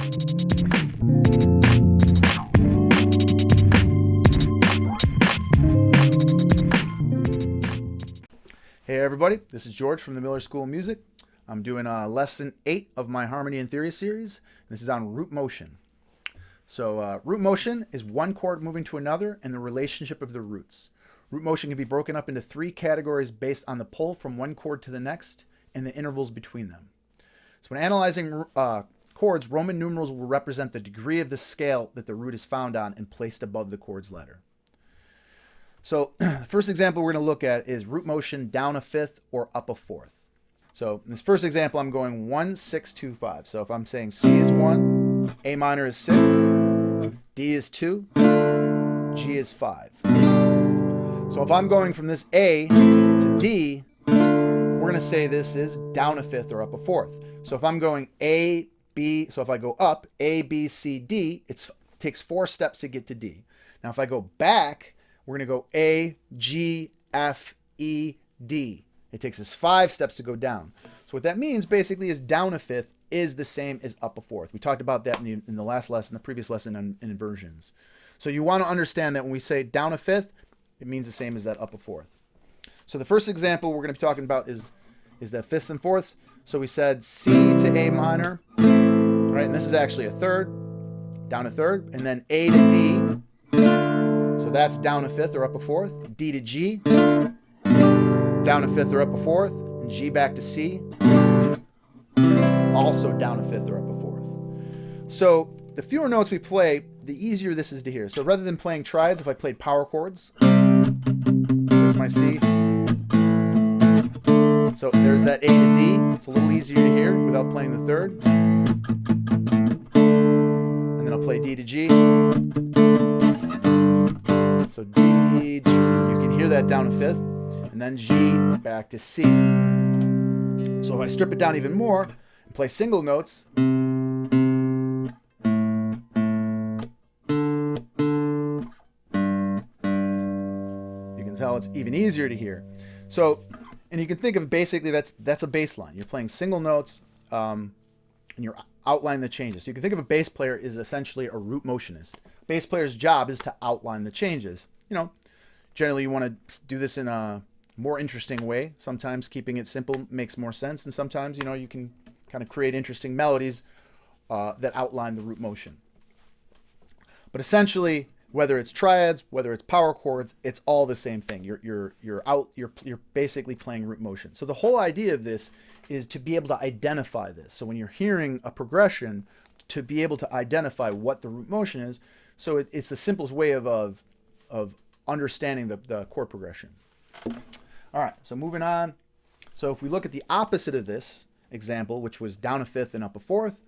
Hey everybody, this is George from the Miller School of Music. I'm doing lesson 8 of my Harmony and Theory series. This is on root motion. So root motion is one chord moving to another and the relationship of the roots. Root motion can be broken up into 3 categories based on the pull from one chord to the next and the intervals between them. So when analyzing chords, Roman numerals will represent the degree of the scale that the root is found on and placed above the chord's letter. So the first example we're going to look at is root motion down a fifth or up a fourth. So in this first example, I'm going 1, 6, 2, 5. So if I'm saying C is 1, A minor is 6, D is 2, G is 5. So if I'm going from this A to D, we're going to say this is down a fifth or up a fourth. So if I'm going A, B, so if I go up, A, B, C, D, it takes 4 steps to get to D. Now if I go back, we're going to go A, G, F, E, D. It takes us 5 steps to go down. So what that means basically is down a fifth is the same as up a fourth. We talked about that in the last lesson, the previous lesson on inversions. So you want to understand that when we say down a fifth, it means the same as that up a fourth. So the first example we're going to be talking about is the fifths and fourths. So we said C to A minor, right? And this is actually a third, down a third, and then A to D. So that's down a fifth or up a fourth. D to G, down a fifth or up a fourth. And G back to C, also down a fifth or up a fourth. So the fewer notes we play, the easier this is to hear. So rather than playing triads, if I played power chords, there's my C. So there's that A to D. It's a little easier to hear without playing the third. And then I'll play D to G. So D, G, you can hear that down a fifth, and then G back to C. So if I strip it down even more and play single notes, you can tell it's even easier to hear. So, and you can think of basically that's a bass line. You're playing single notes, and you're outlining the changes. So you can think of a bass player as essentially a root motionist. Bass player's job is to outline the changes. You know, generally you want to do this in a more interesting way. Sometimes keeping it simple makes more sense, and sometimes, you know, you can kind of create interesting melodies that outline the root motion. But essentially, whether it's triads, whether it's power chords, it's all the same thing. You're basically playing root motion. So the whole idea of this is to be able to identify this. So when you're hearing a progression, to be able to identify what the root motion is. So it's the simplest way of understanding the chord progression. All right, so moving on. So if we look at the opposite of this example, which was down a fifth and up a fourth,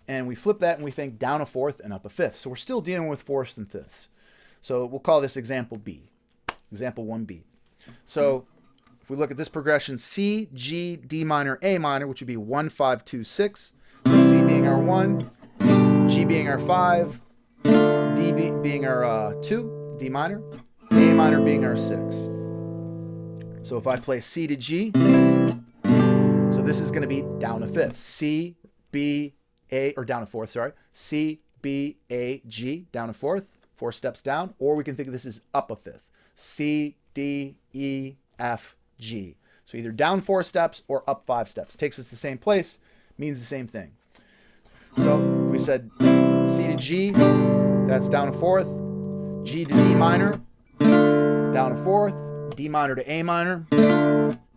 and we flip that and we think down a fourth and up a fifth. So we're still dealing with fourths and fifths. So we'll call this example B, example 1B. So if we look at this progression, C, G, D minor, A minor, which would be 1, 5, 2, 6. So C being our 1, G being our 5, D being our 2, D minor, A minor being our 6. So if I play C to G, so this is going to be down a fifth. C, B, A, or down a fourth, sorry. C, B, A, G, down a fourth, 4 steps down. Or we can think of this as up a fifth. C, D, E, F, G. So either down 4 steps or up 5 steps. Takes us the same place, means the same thing. So if we said C to G, that's down a fourth. G to D minor, down a fourth. D minor to A minor,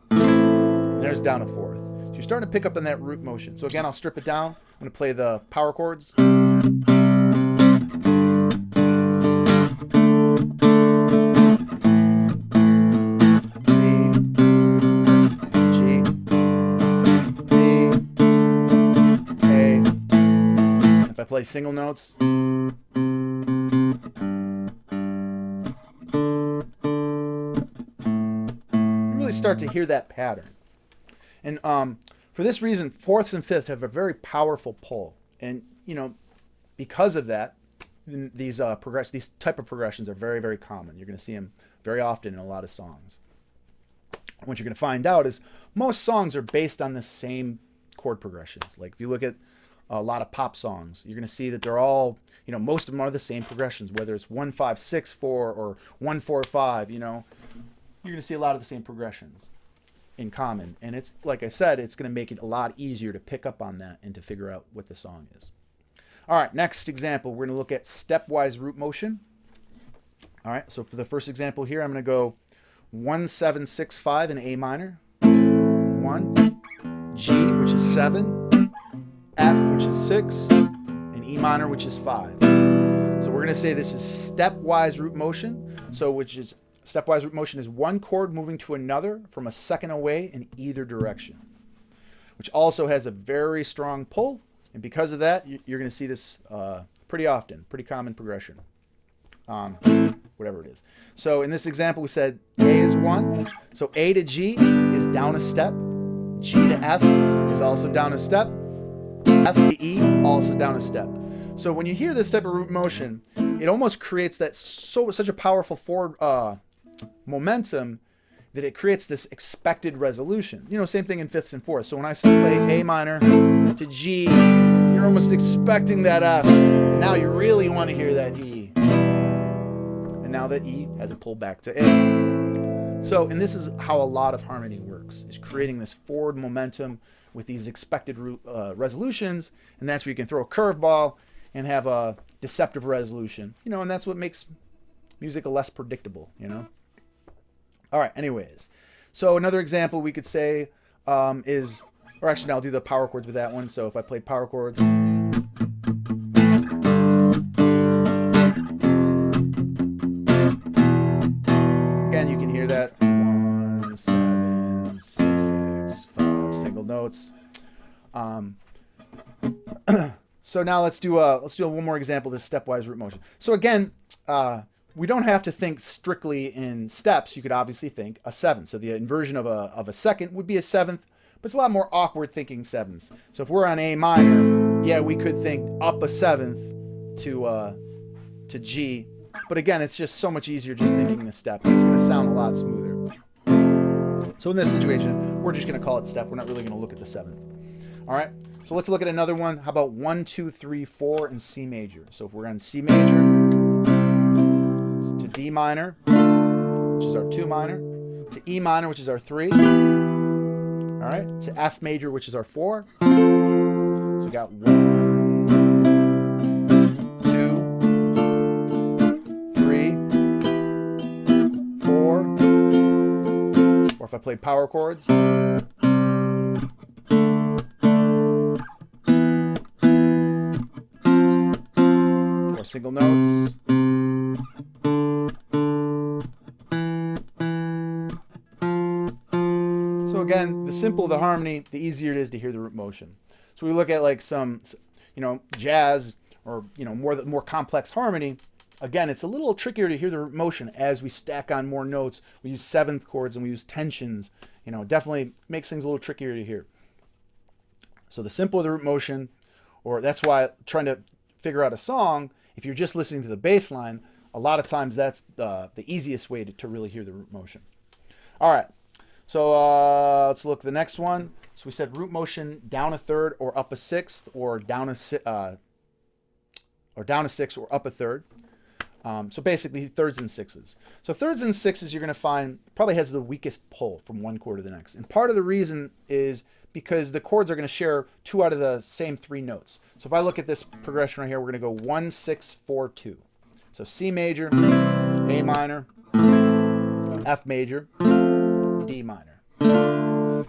there's down a fourth. So you're starting to pick up on that root motion. So again, I'll strip it down. I'm going to play the power chords. Play single notes. You really start to hear that pattern. And for this reason, fourths and fifths have a very powerful pull. And, you know, because of that, these type of progressions are very, very common. You're going to see them very often in a lot of songs. What you're going to find out is most songs are based on the same chord progressions. Like if you look at a lot of pop songs. You're going to see that they're all, most of them are the same progressions, whether it's 1-5-6-4 or 1-4-5, you're going to see a lot of the same progressions in common. And it's, like I said, it's going to make it a lot easier to pick up on that and to figure out what the song is. All right, next example, we're going to look at stepwise root motion. All right, so for the first example here, I'm going to go 1-7-6-5 in A minor, 1, G, which is 7, F, which is 6, and E minor, which is 5. So we're going to say this is stepwise root motion. So stepwise root motion is one chord moving to another from a second away in either direction, which also has a very strong pull. And because of that, you're going to see this pretty often, pretty common progression, whatever it is. So in this example, we said A is 1. So A to G is down a step. G to F is also down a step. F to E, also down a step. So when you hear this type of root motion, it almost creates that such a powerful forward momentum that it creates this expected resolution. Same thing in fifths and fourths. So when I play A minor to G, you're almost expecting that F. Now you really want to hear that E. And now that E has a pull back to A. So, and this is how a lot of harmony works, is creating this forward momentum with these expected resolutions, and that's where you can throw a curveball and have a deceptive resolution, and that's what makes music less predictable, All right, anyways. So another example we could say is, or actually I'll do the power chords with that one. So if I played power chords. Again, you can hear that. 1, 7, 6, 5, single notes. So now let's do one more example of this stepwise root motion. So again, we don't have to think strictly in steps. You could obviously think a 7. So the inversion of a second would be a 7th, but it's a lot more awkward thinking 7ths. So if we're on A minor, yeah, we could think up a 7th to G. But again, it's just so much easier just thinking the step. It's going to sound a lot smoother. So in this situation, we're just going to call it step. We're not really going to look at the 7th. All right. So let's look at another one. How about 1, 2, 3, 4 in C major? So if we're on C major to D minor, which is our 2 minor, to E minor, which is our 3, all right, to F major, which is our 4. So we got 1, 2, 3, 4, or if I played power chords, or single notes. So again, the simpler the harmony, the easier it is to hear the root motion. So we look at like some, jazz or more complex harmony. Again, it's a little trickier to hear the root motion as we stack on more notes. We use 7th chords and we use tensions. Definitely makes things a little trickier to hear. So the simpler the root motion, or that's why trying to figure out a song, if you're just listening to the bass line, a lot of times that's the easiest way to really hear the root motion. All right. So let's look at the next one. So we said root motion down a third or up a sixth, or down a 6 or up a third. So basically thirds and sixes. So thirds and sixes you're going to find probably has the weakest pull from one chord to the next. And part of the reason is because the chords are going to share 2 out of the same 3 notes. So if I look at this progression right here, we're going to go 1, 6, 4, 2. So C major, A minor, F major, D minor.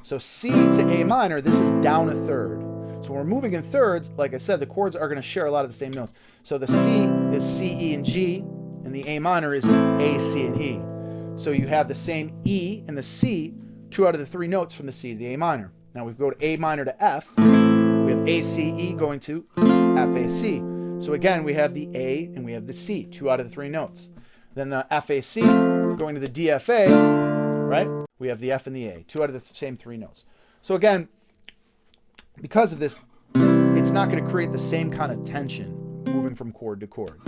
So C to A minor, this is down a third. So when we're moving in thirds, like I said, the chords are going to share a lot of the same notes. So the C is C, E, and G, and the A minor is A, C, and E. So you have the same E and the C, 2 out of the 3 notes from the C to the A minor. Now we go to A minor to F. We have A, C, E going to F, A, C. So again, we have the A and we have the C, 2 out of the 3 notes. Then the F, A, C going to the D, F, A, right? We have the F and the A, 2 out of the same 3 notes. So again, because of this, it's not going to create the same kind of tension moving from chord to chord.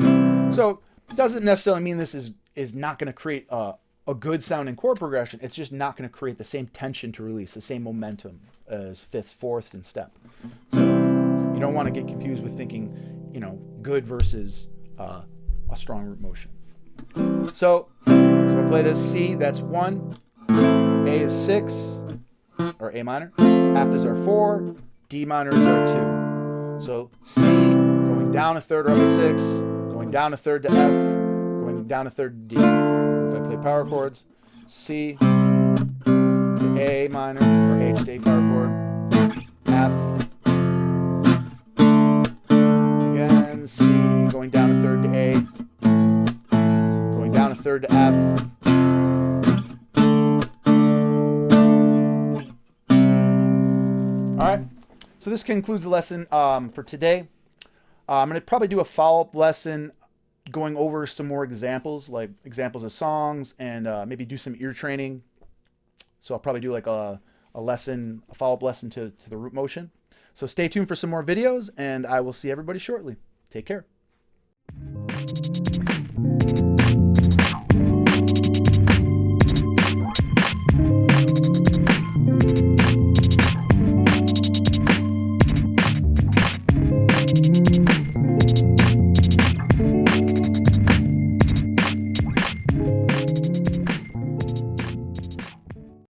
So it doesn't necessarily mean this is not going to create a good sounding chord progression. It's just not going to create the same tension to release, the same momentum as fifths, fourths, and step. So, You don't want to get confused with thinking, you know, good versus a strong root motion. So if I play this C, that's 1, A is 6, or A minor, F is our 4, D minor is our 2. So C, going down a third or up a 6, going down a third to F, going down a third to D. If I play power chords, C to A minor, or H to A power chord, F, again, C, going down a third to A, going down a third to F, alright, so this concludes the lesson for today. I'm going to probably do a follow-up lesson going over some more examples, like examples of songs, and maybe do some ear training. So I'll probably do like a follow-up lesson to the root motion. So stay tuned for some more videos, and I will see everybody shortly. Take care.